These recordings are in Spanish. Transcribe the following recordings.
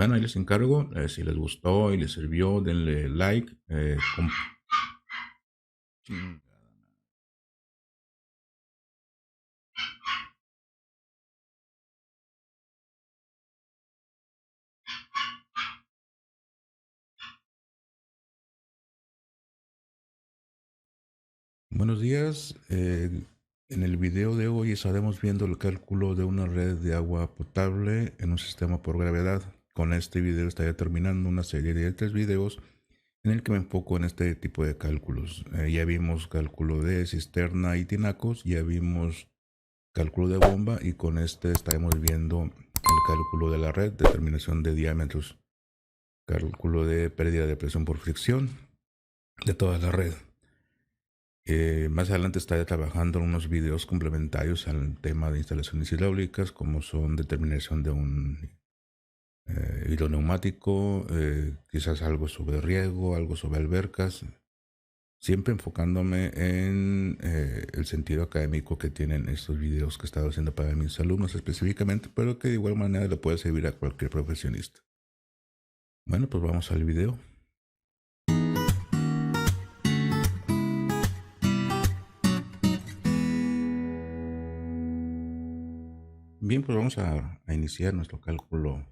Bueno, ahí les encargo. Si les gustó y les sirvió, denle like. Chingada. Buenos días. En el video de hoy estaremos viendo el cálculo de una red de agua potable en un sistema por gravedad. Con este video estaré terminando una serie de 3 videos en el que me enfoco en este tipo de cálculos. Ya vimos cálculo de cisterna y tinacos, ya vimos cálculo de bomba y con este estaremos viendo el cálculo de la red, determinación de diámetros, cálculo de pérdida de presión por fricción de toda la red. Más adelante estaré trabajando en unos videos complementarios al tema de instalaciones hidráulicas, como son determinación de un hidroneumático, quizás algo sobre riego, algo sobre albercas, siempre enfocándome en el sentido académico que tienen estos videos que he estado haciendo para mis alumnos específicamente, pero que de igual manera le puede servir a cualquier profesionista. Bueno, pues vamos al video. Bien, pues vamos a iniciar nuestro cálculo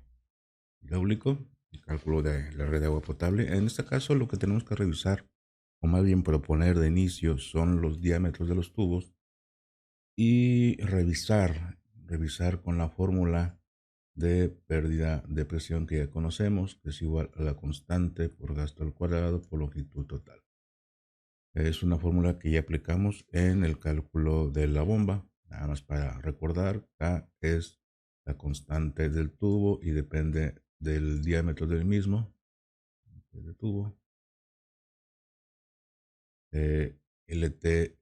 hidráulico, el cálculo de la red de agua potable. En este caso lo que tenemos que revisar, o más bien proponer de inicio, son los diámetros de los tubos y revisar con la fórmula de pérdida de presión que ya conocemos, que es igual a la constante por gasto al cuadrado por longitud total. Es una fórmula que ya aplicamos en el cálculo de la bomba. Nada más para recordar, K es la constante del tubo y depende del diámetro del mismo, del tubo. LT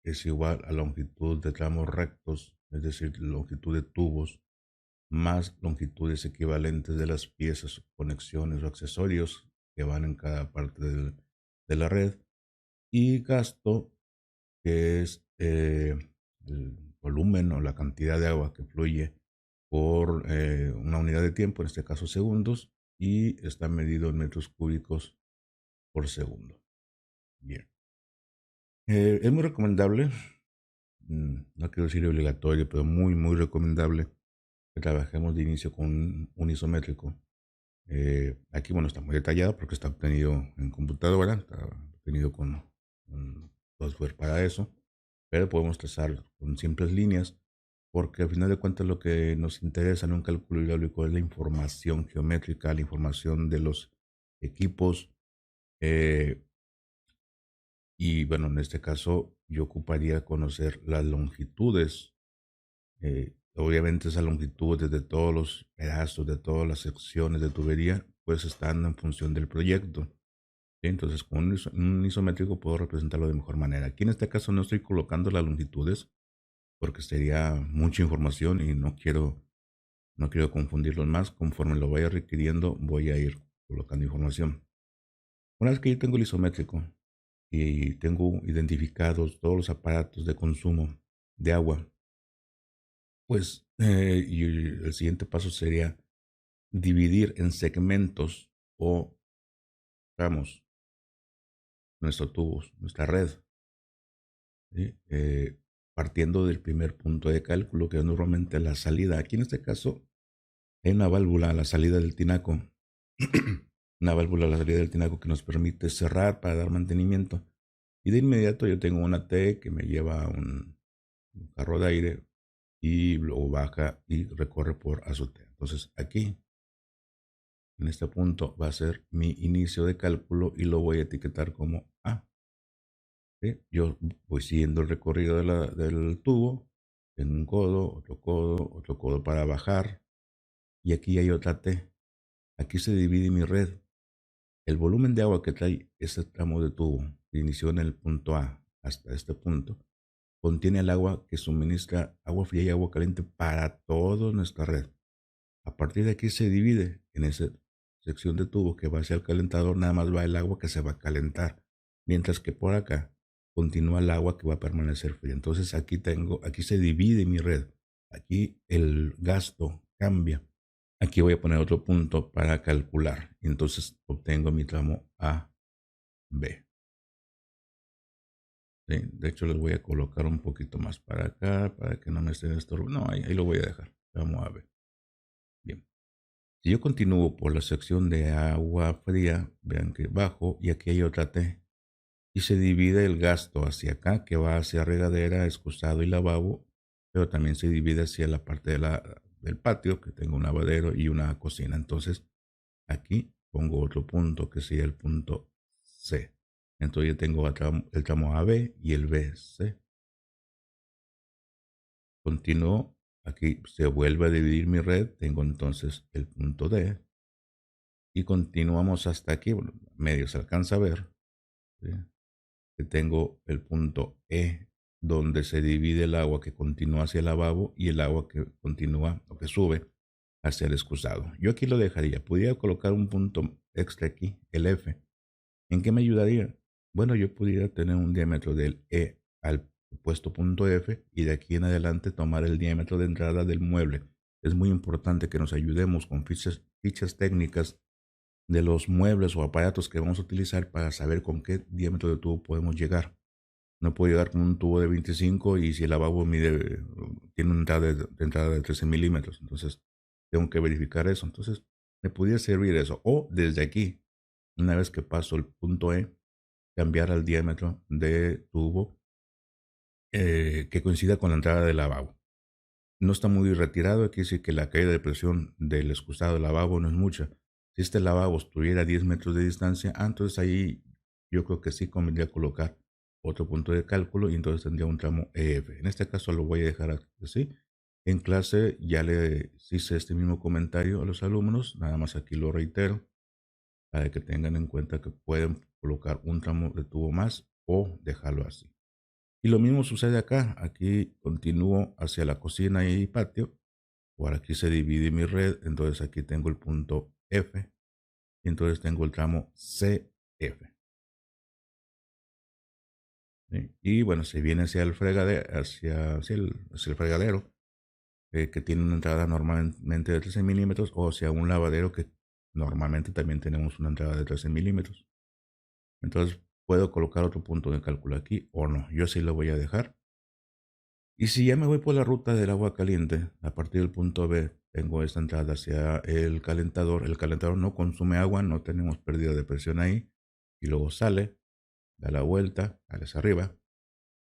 es igual a longitud de tramos rectos, es decir, longitud de tubos, más longitudes equivalentes de las piezas, conexiones o accesorios que van en cada parte de la red. Y gasto, que es el volumen o la cantidad de agua que fluye por una unidad de tiempo, en este caso segundos, y está medido en metros cúbicos por segundo. Bien. Es muy recomendable, no quiero decir obligatorio, pero muy recomendable que trabajemos de inicio con un isométrico. Aquí, bueno, está muy detallado porque está obtenido en computadora, está obtenido con un software para eso, pero podemos trazar con simples líneas porque al final de cuentas lo que nos interesa en un cálculo hidráulico es la información geométrica, la información de los equipos. eh, y bueno, en este caso yo ocuparía conocer las longitudes. Obviamente esa longitud de todos los pedazos, de todas las secciones de tubería, pues están en función del proyecto. ¿Sí? Entonces, con un isométrico puedo representarlo de mejor manera. Aquí en este caso no estoy colocando las longitudes porque sería mucha información y no quiero confundirlos más. Conforme lo vaya requiriendo, voy a ir colocando información. Una vez que yo tengo el isométrico y tengo identificados todos los aparatos de consumo de agua, pues y el siguiente paso sería dividir en segmentos o tramos nuestros tubos, nuestra red, ¿sí? Partiendo del primer punto de cálculo, que es normalmente la salida. Aquí en este caso, hay una válvula a la salida del tinaco, una válvula a la salida del tinaco que nos permite cerrar para dar mantenimiento. Y de inmediato yo tengo una T que me lleva a un carro de aire y luego baja y recorre por azotea. Entonces aquí, en este punto, va a ser mi inicio de cálculo y lo voy a etiquetar como A. ¿Sí? Yo voy siguiendo el recorrido del tubo, en un codo, otro codo para bajar. Y aquí hay otra T. Aquí se divide mi red. El volumen de agua que trae este tramo de tubo, que inició en el punto A hasta este punto, contiene el agua que suministra agua fría y agua caliente para toda nuestra red. A partir de aquí se divide en esa sección de tubo que va hacia el calentador, nada más va el agua que se va a calentar, mientras que por acá continúa el agua que va a permanecer fría. Entonces aquí se divide mi red. Aquí el gasto cambia. Aquí voy a poner otro punto para calcular. Entonces obtengo mi tramo A, B. ¿Sí? De hecho, les voy a colocar un poquito más para acá, para que no me estén estorbando. No, ahí lo voy a dejar. Tramo A, B. Bien. Si yo continúo por la sección de agua fría, vean que bajo y aquí hay otra T. Y se divide el gasto hacia acá, que va hacia regadera, excusado y lavabo, pero también se divide hacia la parte del patio, que tengo un lavadero y una cocina. Entonces, aquí pongo otro punto, que sería el punto C. Entonces, yo tengo el tramo AB y el BC. Continúo, aquí se vuelve a dividir mi red, tengo entonces el punto D. Y continuamos hasta aquí, bueno, medio se alcanza a ver, ¿sí? Que tengo el punto E, donde se divide el agua que continúa hacia el lavabo y el agua que continúa o que sube hacia el excusado. Yo aquí lo dejaría. Pudiera colocar un punto extra aquí, el F. ¿En qué me ayudaría? Bueno, yo pudiera tener un diámetro del E al puesto punto F y de aquí en adelante tomar el diámetro de entrada del mueble. Es muy importante que nos ayudemos con fichas técnicas de los muebles o aparatos que vamos a utilizar para saber con qué diámetro de tubo podemos llegar. No puedo llegar con un tubo de 25 y si el lavabo tiene una entrada de 13 milímetros. Entonces, tengo que verificar eso. Entonces, me pudiera servir eso. O desde aquí, una vez que paso el punto E, cambiar al diámetro de tubo que coincida con la entrada del lavabo. No está muy retirado, aquí sí que la caída de presión del excusado del lavabo no es mucha. Si este lavabo estuviera a 10 metros de distancia, entonces ahí yo creo que sí convendría colocar otro punto de cálculo y entonces tendría un tramo EF. En este caso lo voy a dejar así. En clase ya le hice este mismo comentario a los alumnos, nada más aquí lo reitero, para que tengan en cuenta que pueden colocar un tramo de tubo más o dejarlo así. Y lo mismo sucede acá. Aquí continúo hacia la cocina y patio. Por aquí se divide mi red. Entonces aquí tengo el punto F. Y entonces tengo el tramo CF. ¿Sí? Y bueno, se viene hacia el fregadero, hacia el fregadero, que tiene una entrada normalmente de 13 milímetros, o hacia un lavadero que normalmente también tenemos una entrada de 13 milímetros. Entonces puedo colocar otro punto de cálculo aquí o no. Yo sí lo voy a dejar. Y si ya me voy por la ruta del agua caliente, a partir del punto B, tengo esta entrada hacia el calentador. El calentador no consume agua, no tenemos pérdida de presión ahí. Y luego sale, da la vuelta, sale hacia arriba,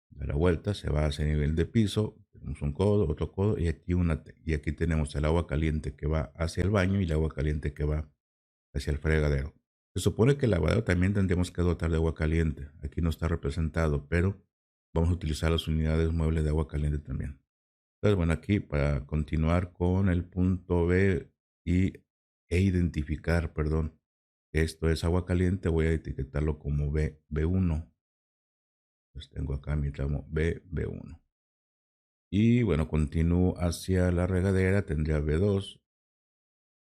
da la vuelta, se va hacia el nivel de piso. Tenemos un codo, otro codo, y aquí tenemos el agua caliente que va hacia el baño y el agua caliente que va hacia el fregadero. Se supone que el lavadero también tendríamos que dotar de agua caliente. Aquí no está representado, pero vamos a utilizar las unidades muebles de agua caliente también. Entonces, bueno, aquí para continuar con el punto B e identificar, perdón, que esto es agua caliente, voy a etiquetarlo como B1. Pues tengo acá mi tramo B1. Y bueno, continúo hacia la regadera, tendría B2.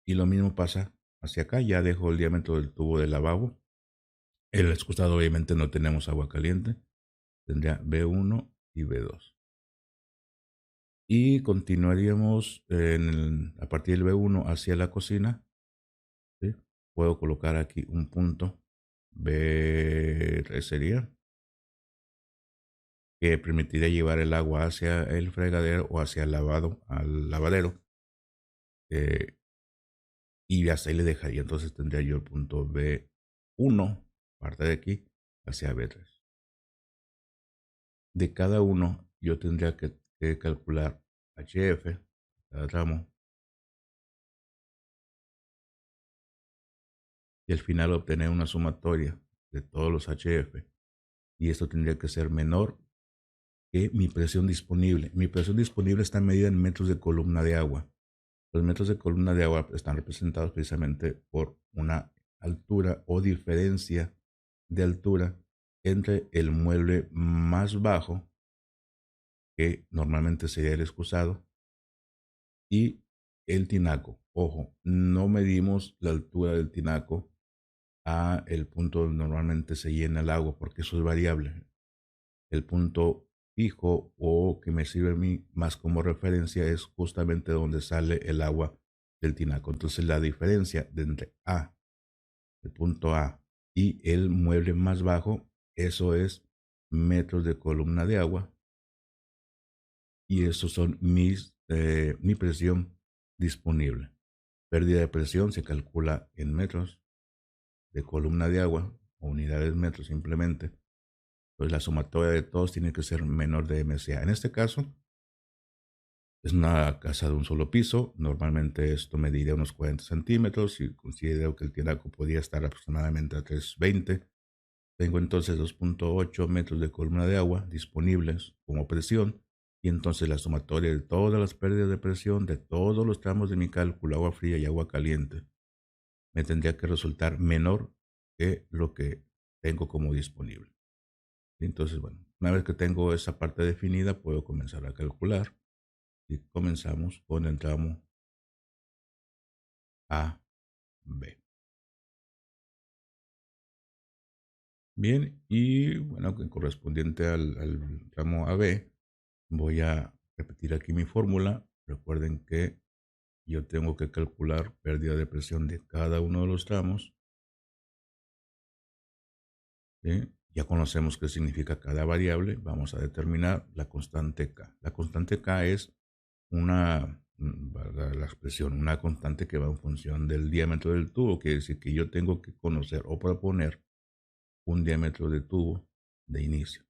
Y lo mismo pasa hacia acá, ya dejo el diámetro del tubo del lavabo. El excusado obviamente no tenemos agua caliente, tendría B1 y B2. Y continuaríamos a partir del B1 hacia la cocina. ¿Sí? Puedo colocar aquí un punto B3 sería, que permitiría llevar el agua hacia el fregadero o hacia el al lavadero. Y hasta ahí le dejaría. Entonces tendría yo el punto B1, parte de aquí, hacia B3. De cada uno yo tendría que calcular HF, cada tramo, y al final obtener una sumatoria de todos los HF. Y esto tendría que ser menor que mi presión disponible. Mi presión disponible está medida en metros de columna de agua. Los metros de columna de agua están representados precisamente por una altura o diferencia de altura entre el mueble más bajo, que normalmente sería el excusado, y el tinaco. Ojo, no medimos la altura del tinaco a el punto donde normalmente se llena el agua, porque eso es variable. El punto fijo o que me sirve a mí más como referencia es justamente donde sale el agua del tinaco. Entonces la diferencia de entre el punto A y el mueble más bajo, eso es metros de columna de agua, y esos son mi presión disponible. Pérdida de presión se calcula en metros de columna de agua o unidades metros simplemente. Pues la sumatoria de todos tiene que ser menor de MSA. En este caso, es una casa de un solo piso. Normalmente esto mediría unos 40 centímetros y considero que el tinaco podría estar aproximadamente a 320. Tengo entonces 2.8 metros de columna de agua disponibles como presión, y entonces la sumatoria de todas las pérdidas de presión de todos los tramos de mi cálculo, agua fría y agua caliente, me tendría que resultar menor que lo que tengo como disponible. Entonces, bueno, una vez que tengo esa parte definida, puedo comenzar a calcular, y comenzamos con el tramo A, B. Bien, y bueno, correspondiente al tramo AB, voy a repetir aquí mi fórmula. Recuerden que yo tengo que calcular pérdida de presión de cada uno de los tramos. ¿Sí? Ya conocemos qué significa cada variable. Vamos a determinar la constante K. La constante K es valga la expresión, una constante que va en función del diámetro del tubo. Quiere decir que yo tengo que conocer o proponer un diámetro de tubo de inicio.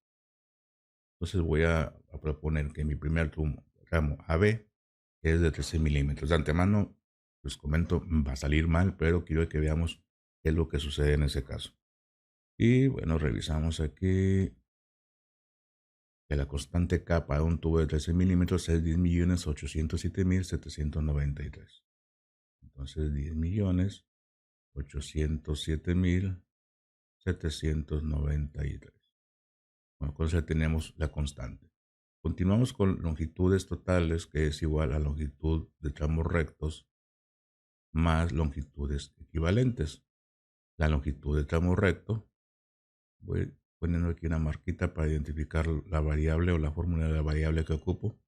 Entonces voy a proponer que mi primer tramo AB es de 13 milímetros. De antemano, les comento, va a salir mal, pero quiero que veamos qué es lo que sucede en ese caso. Y bueno, revisamos aquí que la constante K para un tubo de 13 milímetros es 10.807.793. Entonces 10.807.793. Bueno, con eso tenemos la constante. Continuamos con longitudes totales, que es igual a longitud de tramos rectos más longitudes equivalentes. La longitud de tramo recto, voy poniendo aquí una marquita para identificar la variable o la fórmula de la variable que ocupo.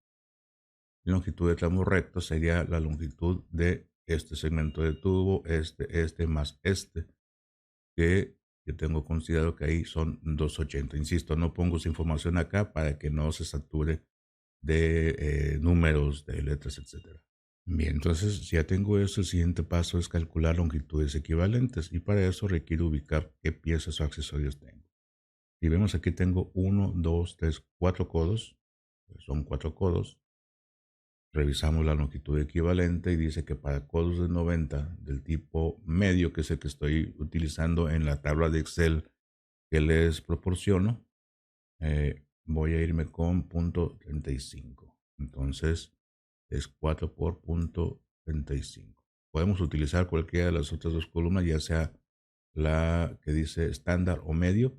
La longitud de tramo recto sería la longitud de este segmento de tubo, este más este, que yo tengo considerado que ahí son 280. Insisto, no pongo esa información acá para que no se sature de números, de letras, etc. Bien, entonces si ya tengo eso, el siguiente paso es calcular longitudes equivalentes, y para eso requiero ubicar qué piezas o accesorios tengo. Y vemos aquí tengo 1, 2, 3, 4 codos. Son 4 codos. Revisamos la longitud equivalente y dice que para codos de 90 del tipo medio, que es el que estoy utilizando en la tabla de Excel que les proporciono, voy a irme con punto 35. Entonces es 4 por punto 35. Podemos utilizar cualquiera de las otras dos columnas, ya sea la que dice estándar o medio.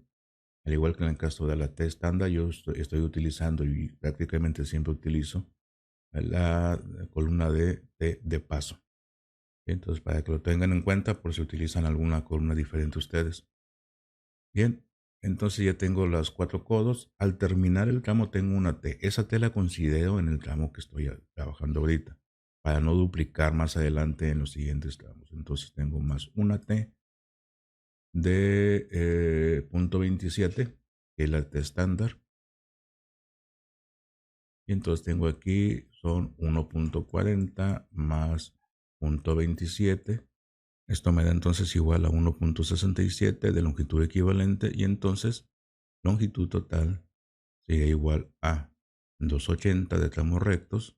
Al igual que en el caso de la T estándar, yo estoy utilizando, y prácticamente siempre utilizo, la columna de paso. Entonces, para que lo tengan en cuenta por si utilizan alguna columna diferente ustedes. Bien, entonces ya tengo los 4 codos. Al terminar el tramo tengo una T. Esa T la considero en el tramo que estoy trabajando ahorita, para no duplicar más adelante en los siguientes tramos. Entonces tengo más una T de punto 27, que es la T estándar. Y entonces tengo aquí, son 1.40 más 0.27. Esto me da entonces igual a 1.67 de longitud equivalente, y entonces longitud total sería igual a 280 de tramos rectos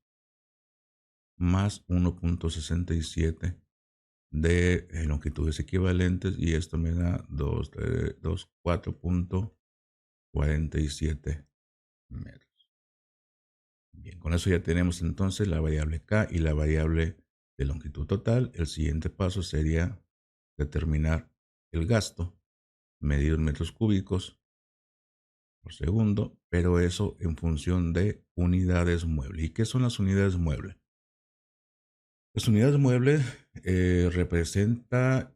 más 1.67 de longitudes equivalentes, y esto me da 4.47 metros. Bien, con eso ya tenemos entonces la variable K y la variable de longitud total. El siguiente paso sería determinar el gasto, medido en metros cúbicos por segundo, pero eso en función de unidades mueble. ¿Y qué son las unidades mueble? Las unidades mueble representa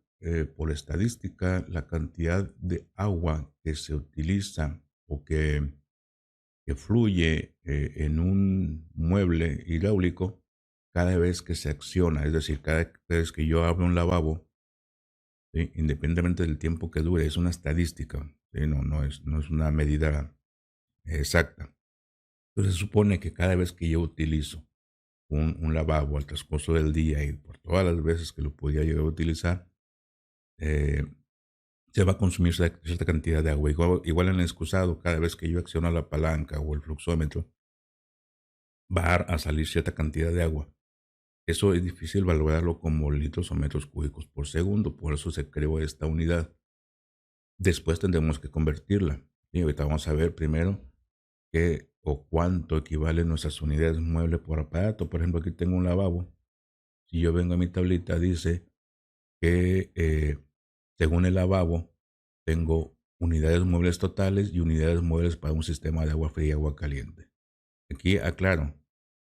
por estadística la cantidad de agua que se utiliza o que fluye en un mueble hidráulico cada vez que se acciona, es decir, cada vez que yo abro un lavabo, ¿sí? Independientemente del tiempo que dure, es una estadística, ¿sí? No es una medida exacta. Entonces se supone que cada vez que yo utilizo un lavabo al transcurso del día y por todas las veces que lo podía llegar a utilizar, eh, se va a consumir cierta cantidad de agua. Igual en el excusado, cada vez que yo acciono la palanca o el fluxómetro, va a salir cierta cantidad de agua. Eso es difícil valorarlo como litros o metros cúbicos por segundo, por eso se creó esta unidad. Después tendremos que convertirla. Y ahorita vamos a ver primero qué o cuánto equivalen nuestras unidades muebles por aparato. Por ejemplo, aquí tengo un lavabo. Si yo vengo a mi tablita, dice que según el lavabo, tengo unidades muebles totales y unidades muebles para un sistema de agua fría y agua caliente. Aquí aclaro,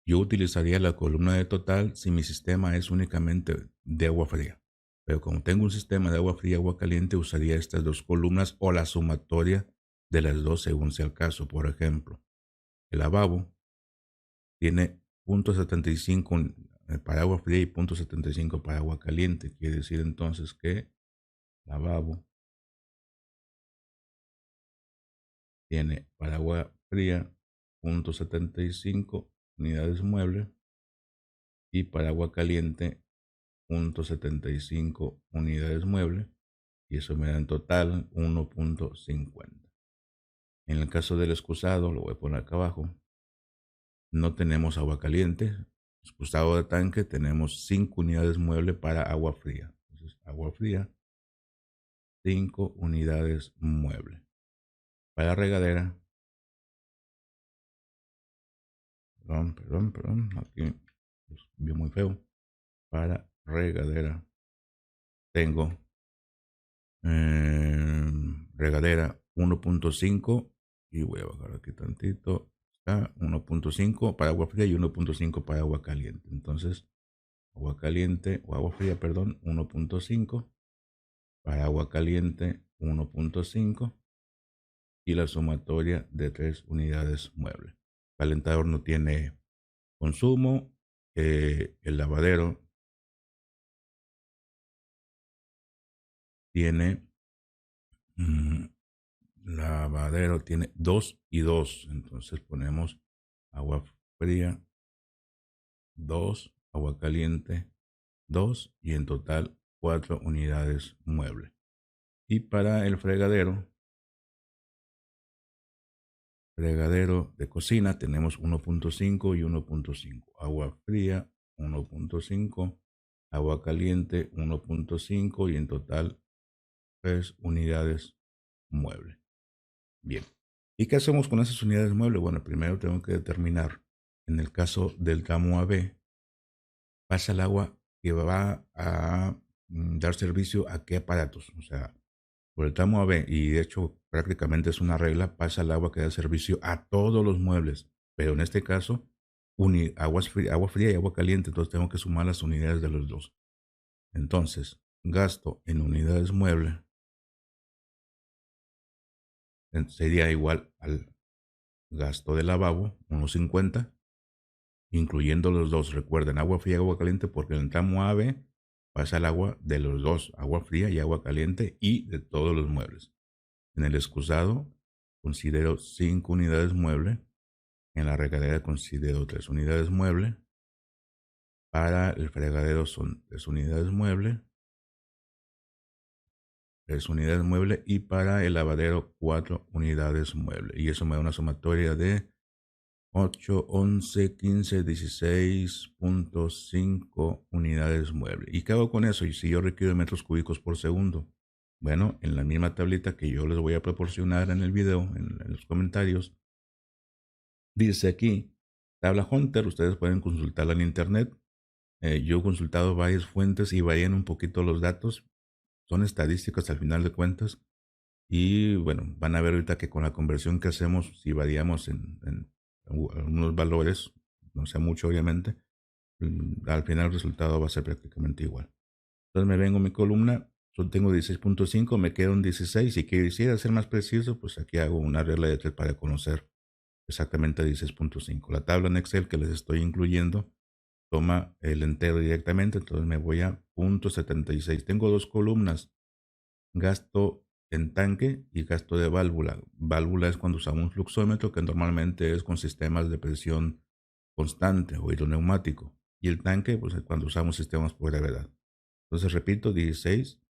yo utilizaría la columna de total si mi sistema es únicamente de agua fría. Pero como tengo un sistema de agua fría y agua caliente, usaría estas dos columnas o la sumatoria de las dos según sea el caso. Por ejemplo, el lavabo tiene 0.75 para agua fría y 0.75 para agua caliente. Quiere decir entonces que lavabo tiene para agua fría 0.75 unidades muebles y para agua caliente 0.75 unidades muebles, y eso me da en total 1.50. En el caso del excusado, lo voy a poner acá abajo, no tenemos agua caliente. Excusado de tanque tenemos 5 unidades muebles para agua fría. Entonces, agua fría, 5 unidades muebles. Para regadera, perdón, aquí vio muy feo. Para regadera tengo regadera 1.5 y voy a bajar aquí tantito. Está 1.5 para agua fría y 1.5 para agua caliente. Entonces, agua caliente o agua fría, perdón, 1.5 para agua caliente 1.5 y la sumatoria de 3 unidades muebles. Calentador no tiene consumo. El lavadero tiene lavadero tiene 2 y 2. Entonces ponemos agua fría 2, agua caliente 2 y en total 4 unidades muebles. Y para el fregadero de cocina tenemos 1.5 y 1.5. Agua fría 1.5, agua caliente 1.5 y en total 3 unidades muebles. Bien. ¿Y qué hacemos con esas unidades muebles? Bueno, primero tengo que determinar, en el caso del tramo AB, pasa el agua que va a dar servicio a qué aparatos. O sea, por el tramo AB, y de hecho prácticamente es una regla, pasa el agua que da servicio a todos los muebles. Pero en este caso, agua fría y agua caliente, entonces tengo que sumar las unidades de los dos. Entonces, gasto en unidades muebles sería igual al gasto de lavabo, 1.50, incluyendo los dos. Recuerden, agua fría y agua caliente, porque en el tramo AB pasa el agua de los dos, agua fría y agua caliente, y de todos los muebles. En el excusado considero 5 unidades muebles. En la regadera considero 3 unidades muebles. Para el fregadero son 3 unidades muebles. 3 unidades muebles. Y para el lavadero 4 unidades muebles. Y eso me da una sumatoria de 8, 11, 15, 16.5 unidades muebles. ¿Y qué hago con eso? Y si yo requiero metros cúbicos por segundo. Bueno, en la misma tablita que yo les voy a proporcionar en el video, en los comentarios, dice aquí, tabla Hunter, ustedes pueden consultarla en internet. Yo he consultado varias fuentes y varían un poquito los datos. Son estadísticas al final de cuentas. Y bueno, van a ver ahorita que con la conversión que hacemos, si variamos en algunos valores, no sea mucho obviamente, al final el resultado va a ser prácticamente igual. Entonces me vengo a mi columna, yo tengo 16.5, me queda un 16. Si quisiera ser más preciso, pues aquí hago una regla de 3 para conocer exactamente 16.5. La tabla en Excel que les estoy incluyendo toma el entero directamente, entonces me voy a 0.76. Tengo dos columnas, gasto en tanque y gasto de válvula. Válvula es cuando usamos un fluxómetro, que normalmente es con sistemas de presión constante o hidroneumático. Y el tanque, pues es cuando usamos sistemas por gravedad. Entonces, repito, 16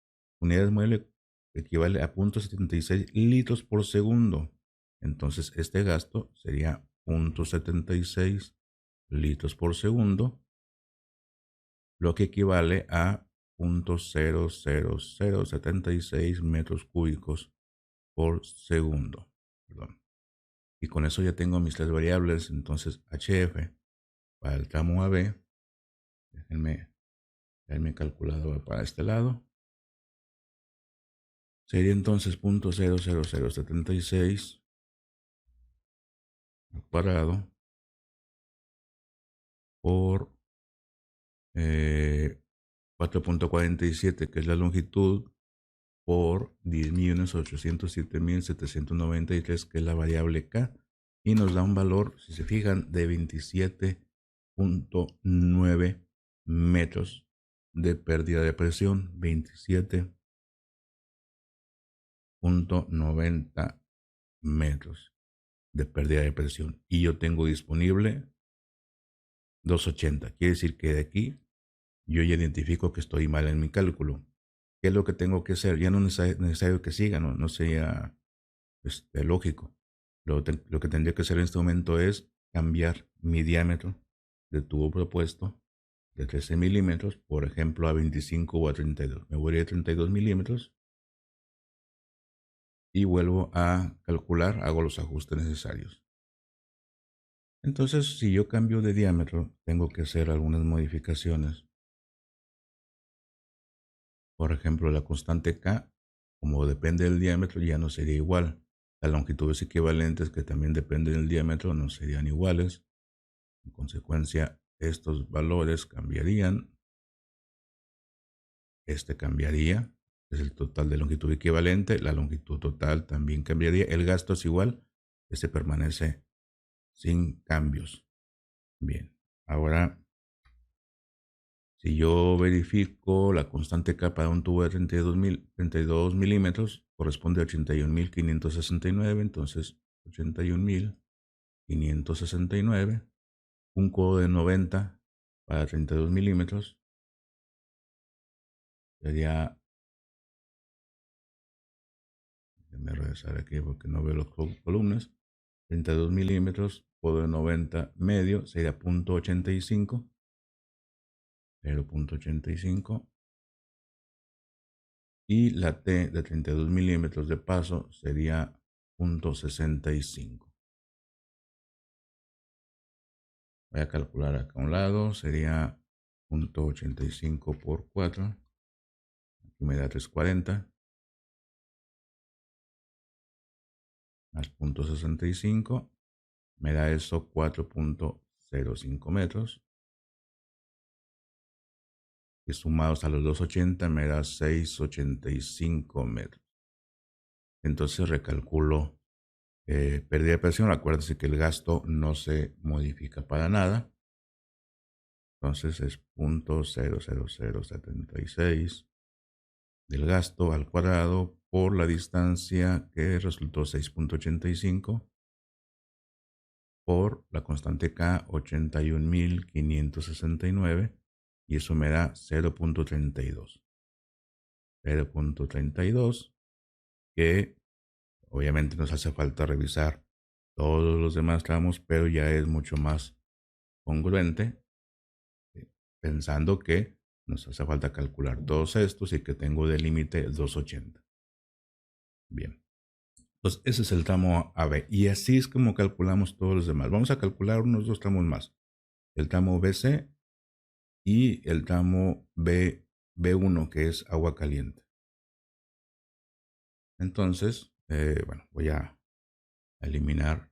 unidades mueble equivale a 0.76 litros por segundo. Entonces, este gasto sería 0.76 litros por segundo, lo que equivale a 0.00076 metros cúbicos por segundo. Perdón. Y con eso ya tengo mis tres variables. Entonces, HF para el tramo AB, déjenme dar mi calculadora para este lado. Sería entonces 0.00076 al cuadrado por 4.47, que es la longitud, por 10.807.793, que es la variable K, y nos da un valor, si se fijan, de 27.9 metros de pérdida de presión, 27.90 metros de pérdida de presión. Y yo tengo disponible 280. Quiere decir que de aquí yo ya identifico que estoy mal en mi cálculo. ¿Qué es lo que tengo que hacer? Ya no es necesario que siga, no sería lógico. Lo que tendría que hacer en este momento es cambiar mi diámetro de tubo propuesto de 13 milímetros, por ejemplo, a 25 o a 32. Me voy a 32 milímetros y vuelvo a calcular, hago los ajustes necesarios. Entonces, si yo cambio de diámetro, tengo que hacer algunas modificaciones. Por ejemplo, la constante K, como depende del diámetro, ya no sería igual. Las longitudes equivalentes, que también dependen del diámetro, no serían iguales. En consecuencia, estos valores cambiarían. Este cambiaría, es el total de longitud equivalente. La longitud total también cambiaría. El gasto es igual, este permanece sin cambios. Bien, ahora si yo verifico la constante K para un tubo de 32 milímetros, corresponde a 81.569, entonces 81.569, un codo de 90 para 32 milímetros, sería, déjenme regresar aquí porque no veo las columnas, 32 milímetros, codo de 90 medio, sería 0.85, 0.85. Y la T de 32 milímetros de paso sería 0.65. Voy a calcular acá a un lado, sería 0.85 por 4, aquí me da 340, más 0.65, me da eso 4.05 metros, y sumados a los 280 me da 685 metros. Entonces recalculo pérdida de presión. Acuérdense que el gasto no se modifica para nada. Entonces es 0.00076 del gasto al cuadrado por la distancia, que resultó 6.85, por la constante K, 81.569, y eso me da 0.32. 0.32, que obviamente nos hace falta revisar todos los demás tramos, pero ya es mucho más congruente, pensando que nos hace falta calcular todos estos y que tengo de límite 280. Bien, entonces ese es el tramo AB, y así es como calculamos todos los demás. Vamos a calcular unos dos tramos más: el tramo BC y el tramo B1, que es agua caliente. Entonces, bueno, voy a eliminar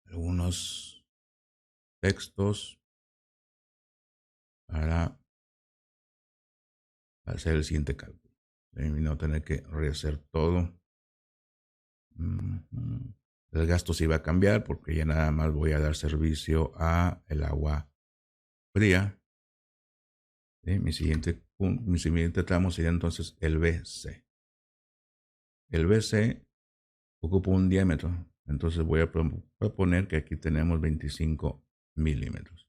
algunos textos para hacer el siguiente cálculo y no tener que rehacer todo. El gasto sí va a cambiar porque ya nada más voy a dar servicio a el agua fría. ¿Sí? Mi siguiente tramo sería entonces el BC. El BC ocupa un diámetro. Entonces voy a proponer que aquí tenemos 25 milímetros.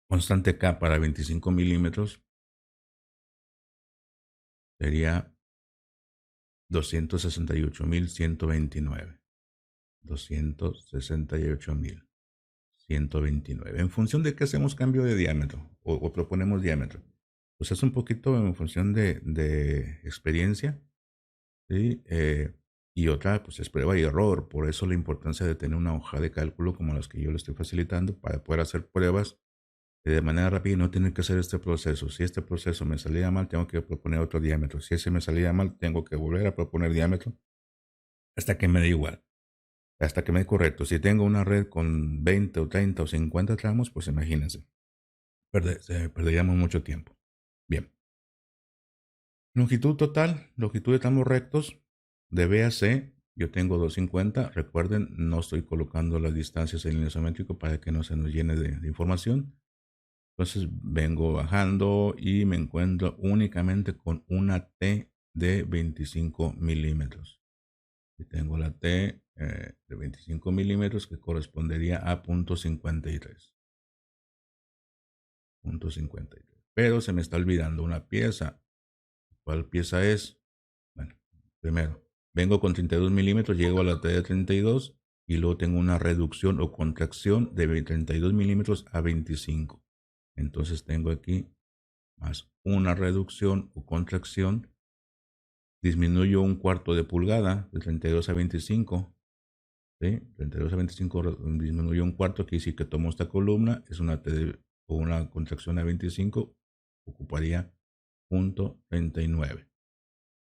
Constante K para 25 milímetros sería 268.129. 268.129. ¿En función de qué hacemos cambio de diámetro o proponemos diámetro? Pues es un poquito en función de experiencia, ¿sí? Y otra, pues es prueba y error. Por eso la importancia de tener una hoja de cálculo como las que yo le estoy facilitando para poder hacer pruebas de manera rápida y no tener que hacer este proceso. Si este proceso me salía mal, tengo que proponer otro diámetro. Si ese me salía mal, tengo que volver a proponer diámetro hasta que me dé igual. Hasta que me dé correcto. Si tengo una red con 20 o 30 o 50 tramos, pues imagínense, perderíamos mucho tiempo. Bien. Longitud total, longitud de tramos rectos de B a C, yo tengo 250. Recuerden, no estoy colocando las distancias en el isométrico para que no se nos llene de información. Entonces vengo bajando y me encuentro únicamente con una T de 25 milímetros. Y tengo la T de 25 milímetros que correspondería a punto 53. Punto 53. Pero se me está olvidando una pieza. ¿Cuál pieza es? Bueno, primero, vengo con 32 milímetros, llego a la T de 32 y luego tengo una reducción o contracción de 32 milímetros a 25. Entonces tengo aquí más una reducción o contracción. Disminuyo un cuarto de pulgada de 32 a 25. ¿Sí? 32 a 25 disminuyo un cuarto, que sí que tomo esta columna, es una T o una contracción a 25, ocuparía punto 39.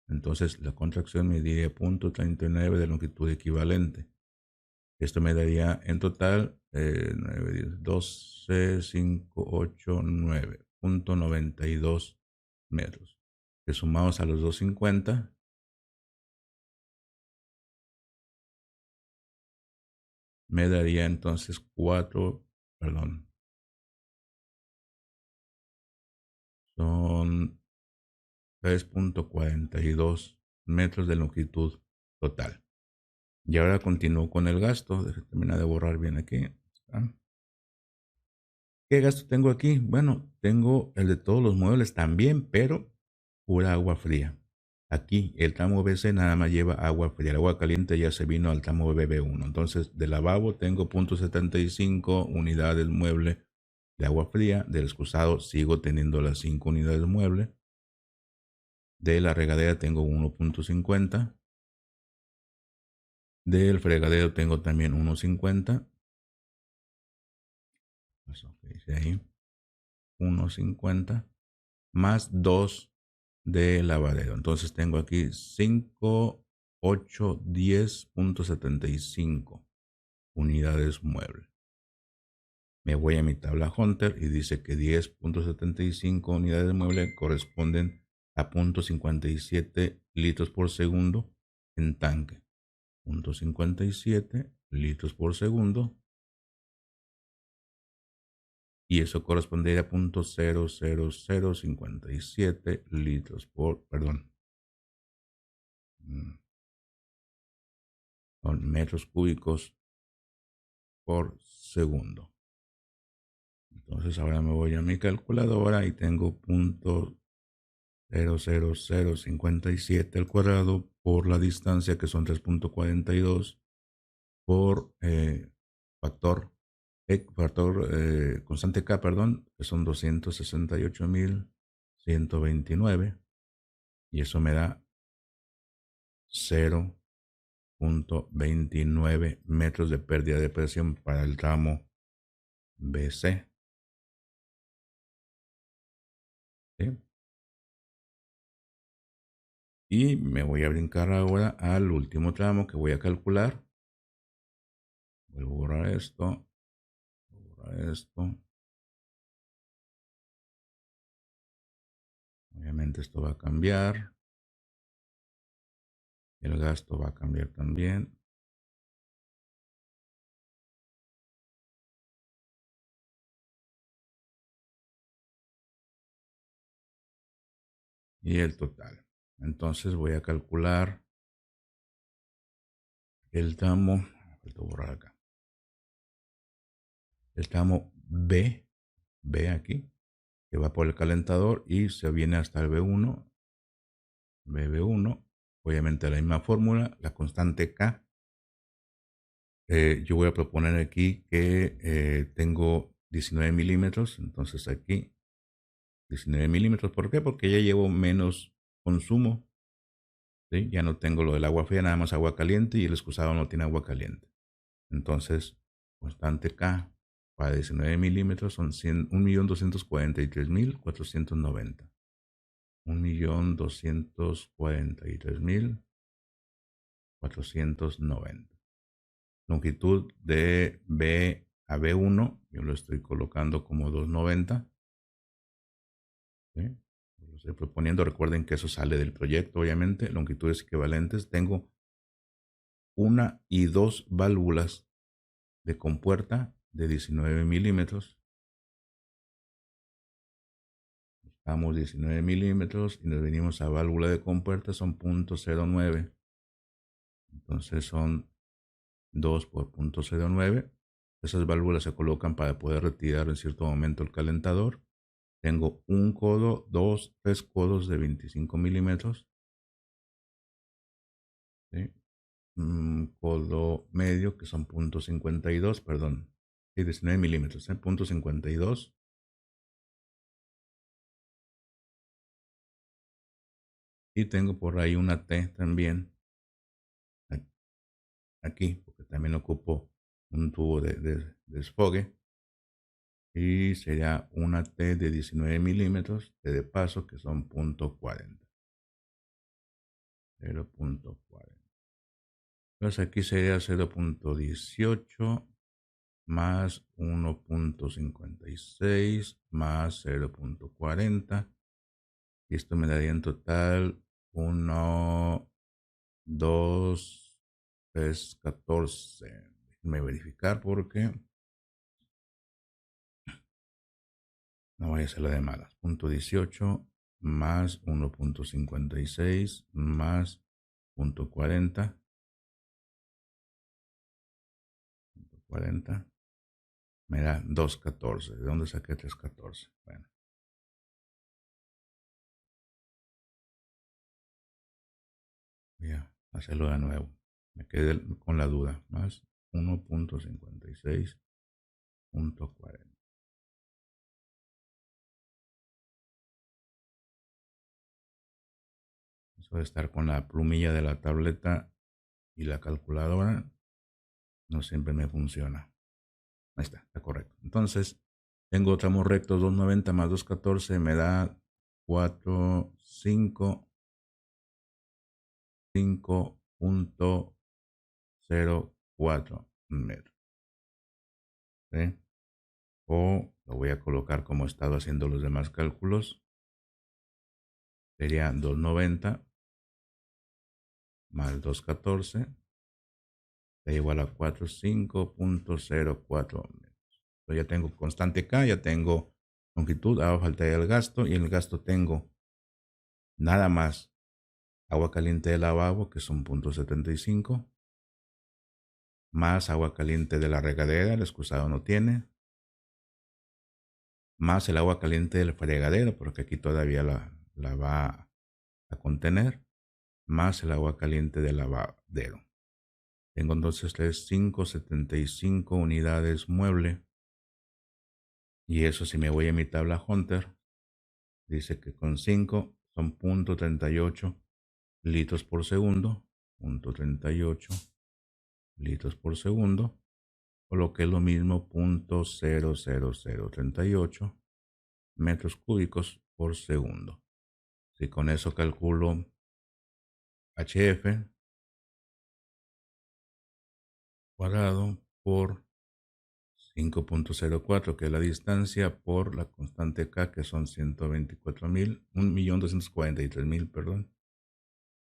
Entonces la contracción me diría punto 39 de longitud equivalente. Esto me daría en total 9, 10, 12, 5, 8, 9.92 metros. Que sumados a los 250, me daría entonces 4, perdón, son 3.42 metros de longitud total. Y ahora continúo con el gasto. Termina de borrar bien aquí. ¿Qué gasto tengo aquí? Bueno, tengo el de todos los muebles también, pero pura agua fría. Aquí el tramo BC nada más lleva agua fría. El agua caliente ya se vino al tramo BB1. Entonces, de lavabo tengo 0.75 unidades mueble de agua fría. Del excusado sigo teniendo las 5 unidades mueble. De la regadera tengo 1.50. Del fregadero tengo también 1.50. Eso que dice ahí. 1.50. Más 2 de lavadero. Entonces tengo aquí 5, 8, 10.75 unidades mueble. Me voy a mi tabla Hunter y dice que 10.75 unidades mueble corresponden a 0.57 litros por segundo en tanque. 0.57 litros por segundo. Y eso correspondería a 0.00057 litros por, perdón, son metros cúbicos por segundo. Entonces ahora me voy a mi calculadora y tengo 0.00057 al cuadrado por la distancia, que son 3.42, por constante K, perdón, que son 268.129, y eso me da 0.29 metros de pérdida de presión para el tramo BC. ¿Sí? Y me voy a brincar ahora al último tramo que voy a calcular. Voy a borrar esto. Borrar esto. Obviamente esto va a cambiar. El gasto va a cambiar también. y el total. Entonces voy a calcular el tramo, falta borrar acá, el tramo B aquí, que va por el calentador y se viene hasta el B1, BB1, obviamente la misma fórmula, la constante K. Yo voy a proponer aquí que tengo 19 milímetros, entonces aquí 19 milímetros. ¿Por qué? Porque ya llevo menos consumo, ¿sí? Ya no tengo lo del agua fría, nada más agua caliente y el excusado no tiene agua caliente. Entonces, constante K para 19 milímetros son 1.243.490. 1.243.490. Longitud de B a B1, yo lo estoy colocando como 290. ¿Sí? Lo estoy proponiendo. Recuerden que eso sale del proyecto, obviamente. Longitudes equivalentes. Tengo una y dos válvulas de compuerta de 19 milímetros. Buscamos 19 milímetros y nos venimos a válvula de compuerta, son 0.09. Entonces son 2 por 0.09. Esas válvulas se colocan para poder retirar en cierto momento el calentador. Tengo un codo, dos, tres codos de 25 milímetros. ¿Sí? Un codo medio que son 0.52, perdón. Sí, 19 milímetros, 0.52. Y tengo por ahí una T también. Aquí, porque también ocupo un tubo de desfogue. Y sería una T de 19 milímetros, T de paso, que son 0.40. 0.40. Entonces aquí sería 0.18 más 1.56 más 0.40. Y esto me daría en total 1, 2, 3, 14. Déjenme verificar porque no voy a hacer la de malas. 0.18 más 1.56 más 0.40. 40 me da 2.14. ¿De dónde saqué 3.14? Bueno, voy a hacerlo de nuevo. Me quedé con la duda. Más 1.56.40. Eso de estar con la plumilla de la tableta y la calculadora no siempre me funciona. Ahí está correcto. Entonces, tengo tramos rectos 290 más 214 me da 5.04 metros. ¿Sí? O lo voy a colocar como he estado haciendo los demás cálculos. Sería 290 más 214 da igual a 45.04 metros. Entonces ya tengo constante K, ya tengo longitud, ahora faltaría el gasto y en el gasto tengo nada más agua caliente de lavabo que son 0.75 más agua caliente de la regadera, el excusado no tiene, más el agua caliente del fregadero porque aquí todavía la va a contener, más el agua caliente del lavadero. Tengo entonces 575 unidades mueble. Y eso si me voy a mi tabla Hunter, dice que con 5 son 0.38 litros por segundo. 0.38 litros por segundo. O lo que es lo mismo 0.00038 metros cúbicos por segundo. Si con eso calculo HF cuadrado por 5.04, que es la distancia, por la constante K, que son 124.000, 1.243.000, perdón,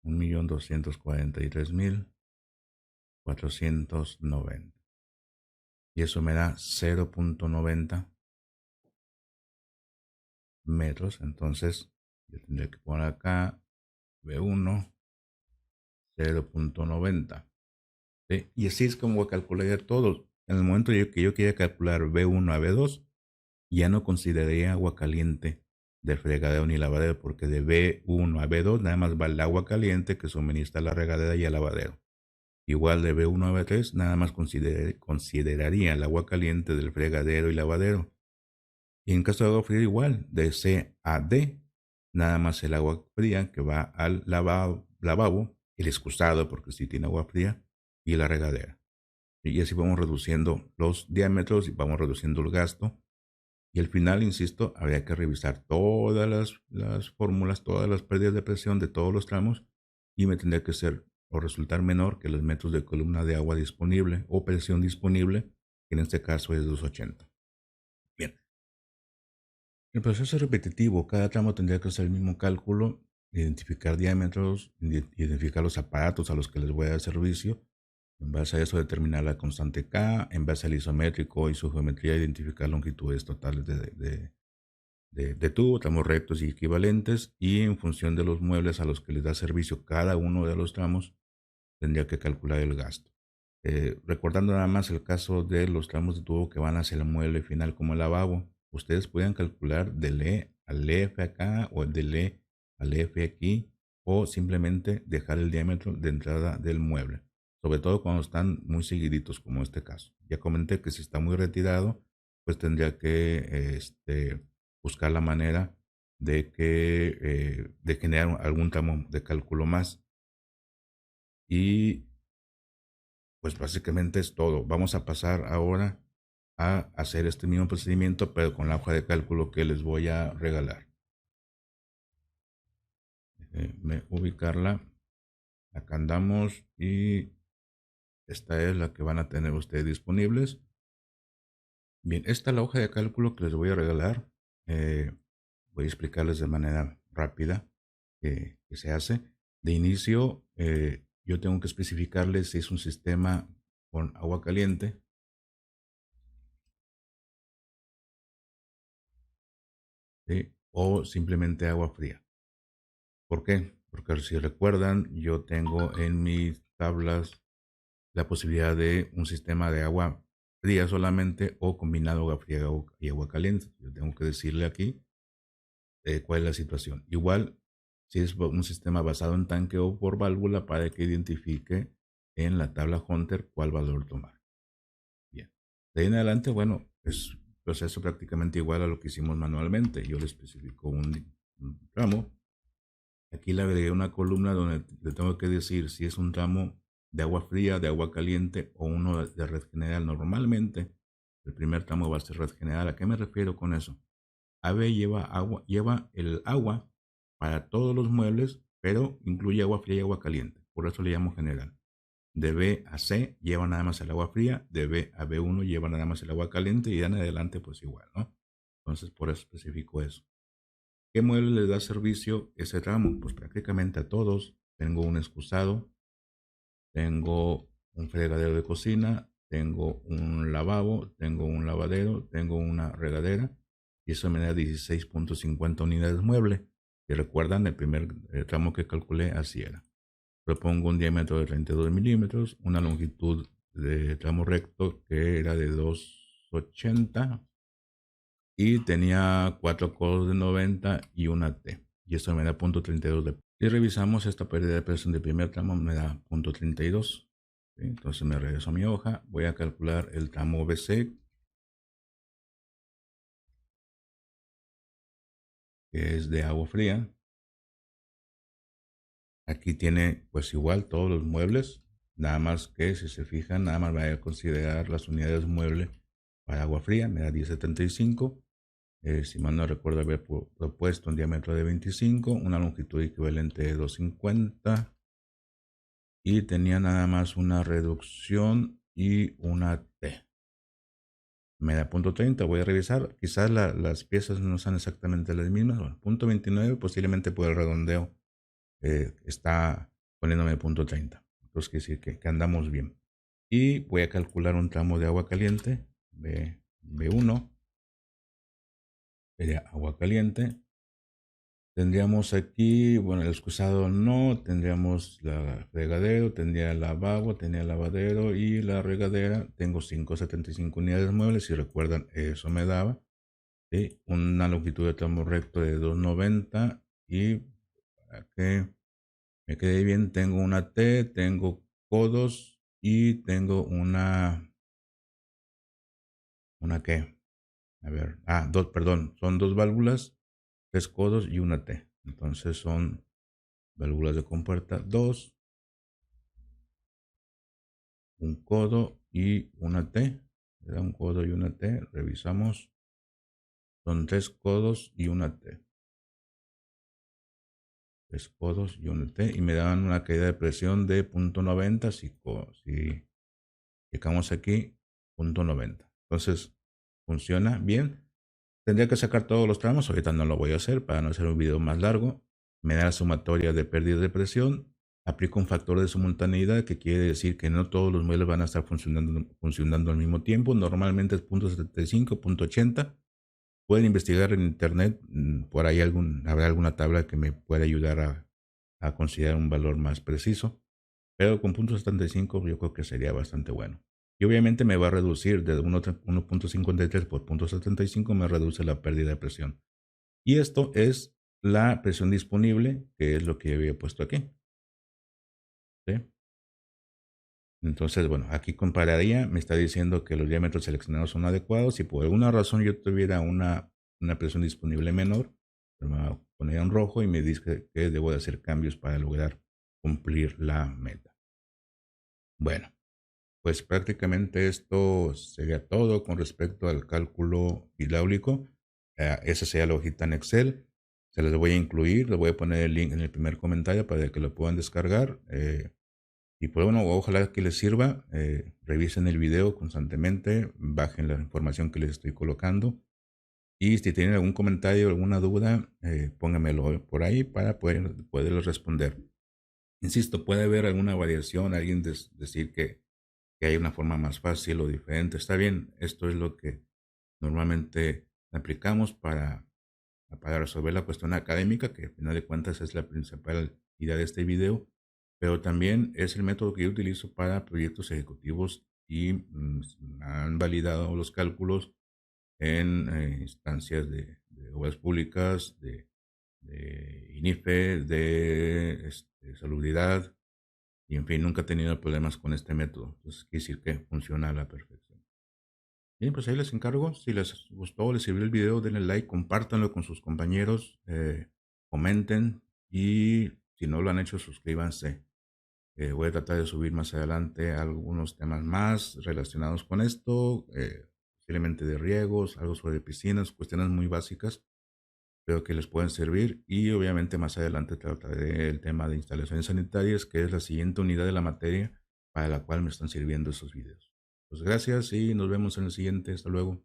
1.243.490. Y eso me da 0.90 metros. Entonces, Yo tendría que poner acá B1 0.90. ¿Sí? Y así es como calcularía todo. En el momento que yo quiera calcular B1 a B2, ya no consideraría agua caliente del fregadero ni lavadero, porque de B1 a B2 nada más va el agua caliente que suministra la regadera y el lavadero. Igual de B1 a B3 nada más consideraría el agua caliente del fregadero y lavadero. Y en caso de agua fría igual, de C a D, nada más el agua fría que va al lavabo, el excusado porque sí tiene agua fría, y la regadera. Y así vamos reduciendo los diámetros y vamos reduciendo el gasto. Y al final, insisto, habría que revisar todas las fórmulas, todas las pérdidas de presión de todos los tramos y me tendría que ser o resultar menor que los metros de columna de agua disponible o presión disponible, que en este caso es 280. Bien, el proceso es repetitivo, cada tramo tendría que hacer el mismo cálculo, identificar diámetros, identificar los aparatos a los que les voy a dar servicio. En base a eso determinar la constante K, en base al isométrico y su geometría identificar longitudes totales de tubo, tramos rectos y equivalentes, y en función de los muebles a los que les da servicio cada uno de los tramos, tendría que calcular el gasto. Recordando nada más el caso de los tramos de tubo que van hacia el mueble final como el lavabo, ustedes pueden calcular del E al F acá o del E al F aquí, o simplemente dejar el diámetro de entrada del mueble, sobre todo cuando están muy seguiditos como este caso. Ya comenté que si está muy retirado, pues tendría que buscar la manera de generar algún tramo de cálculo más. Y pues básicamente es todo. Vamos a pasar ahora a hacer este mismo procedimiento, pero con la hoja de cálculo que les voy a regalar. Déjenme ubicarla. Acá andamos y esta es la que van a tener ustedes disponibles. Bien, esta es la hoja de cálculo que les voy a regalar. Voy a explicarles de manera rápida que se hace. De inicio, yo tengo que especificarles si es un sistema con agua caliente, ¿sí? O simplemente agua fría. ¿Por qué? Porque si recuerdan, yo tengo en mis tablas la posibilidad de un sistema de agua fría solamente o combinado agua fría y agua caliente. Yo tengo que decirle aquí cuál es la situación. Igual, si es un sistema basado en tanque o por válvula, para que identifique en la tabla Hunter cuál valor tomar. Bien. De ahí en adelante, bueno, es un proceso prácticamente igual a lo que hicimos manualmente. Yo le especifico un tramo. Aquí le agregué una columna donde le tengo que decir si es un tramo de agua fría, de agua caliente o uno de red general. Normalmente el primer tramo va a ser red general. ¿A qué me refiero con eso? AB lleva el agua para todos los muebles, pero incluye agua fría y agua caliente. Por eso le llamo general. De B a C lleva nada más el agua fría, de B a B1 lleva nada más el agua caliente y ya en adelante pues igual, ¿no? Entonces por eso especifico eso. ¿Qué mueble le da servicio ese tramo? Pues prácticamente a todos. Tengo un excusado, tengo un fregadero de cocina, tengo un lavabo, tengo un lavadero, tengo una regadera y eso me da 16.50 unidades mueble. Y recuerdan, el primer tramo que calculé así era. Propongo un diámetro de 32 milímetros, una longitud de tramo recto que era de 280 y tenía 4 codos de 90 y una T. Y eso me da 0.32 de. Si revisamos esta pérdida de presión del primer tramo me da 0.32. ¿Sí? Entonces me regreso a mi hoja, voy a calcular el tramo BC, que es de agua fría. Aquí tiene pues igual todos los muebles, nada más que si se fijan, nada más voy a considerar las unidades mueble para agua fría, me da 1075. Si mal no recuerdo haber propuesto un diámetro de 25, una longitud equivalente de 250 y tenía nada más una reducción y una T. Me da punto 30, voy a revisar, quizás las piezas no sean exactamente las mismas. Bueno, punto 29 posiblemente por el redondeo está poniéndome punto 30. Entonces quiere decir que andamos bien. Y voy a calcular un tramo de agua caliente, B1, sería agua caliente, Tendríamos aquí, bueno, el excusado no, tendríamos la regadero, tendría el lavabo, tenía el lavadero y la regadera. Tengo 575 unidades de muebles, si recuerdan, eso me daba. ¿Sí? Una longitud de tramo recto de 290 y para que me quede bien, tengo una T, tengo codos y tengo ¿una qué? A ver, perdón, son dos válvulas, tres codos y una T. Entonces son válvulas de compuerta 2, un codo y una T. Un codo y una T. Revisamos. Son tres codos y una T. Tres codos y una T. Y me dan una caída de presión de 0.90 si checamos aquí, 0.90. Entonces, funciona bien. Tendría que sacar todos los tramos. Ahorita no lo voy a hacer para no hacer un video más largo. Me da la sumatoria de pérdida de presión. Aplico un factor de simultaneidad, que quiere decir que no todos los muebles van a estar funcionando al mismo tiempo. Normalmente es 0.75, 0.80. Pueden investigar en internet. Por ahí habrá alguna tabla que me pueda ayudar a considerar un valor más preciso. Pero con 0.75 yo creo que sería bastante bueno. Y obviamente me va a reducir de 1.53 por 0.75, me reduce la pérdida de presión. Y esto es la presión disponible, que es lo que había puesto aquí. ¿Sí? Entonces, bueno, aquí compararía, me está diciendo que los diámetros seleccionados son adecuados. Si por alguna razón yo tuviera una presión disponible menor, me va a poner en rojo y me dice que debo de hacer cambios para lograr cumplir la meta. Bueno, pues prácticamente esto sería todo con respecto al cálculo hidráulico. Esa sería la hojita en Excel. Se les voy a incluir, les voy a poner el link en el primer comentario para que lo puedan descargar. Y pues bueno, ojalá que les sirva. Revisen el video constantemente, bajen la información que les estoy colocando. Y si tienen algún comentario, alguna duda, pónganmelo por ahí para poderles responder. Insisto, puede haber alguna variación, alguien decir que hay una forma más fácil o diferente. Está bien, esto es lo que normalmente aplicamos para resolver la cuestión académica, que al final de cuentas es la principal idea de este video, pero también es el método que yo utilizo para proyectos ejecutivos y han validado los cálculos en instancias de obras públicas, de INIFE, de salubridad, y en fin, nunca he tenido problemas con este método. Entonces, quiere decir que funciona a la perfección. Bien, pues ahí les encargo. Si les gustó, les sirvió el video, denle like, compártanlo con sus compañeros, comenten y si no lo han hecho, suscríbanse. Voy a tratar de subir más adelante algunos temas más relacionados con esto, posiblemente de riegos, algo sobre piscinas, cuestiones muy básicas, pero que les pueden servir. Y obviamente más adelante trataré el tema de instalaciones sanitarias, que es la siguiente unidad de la materia para la cual me están sirviendo esos videos. Pues gracias y nos vemos en el siguiente. Hasta luego.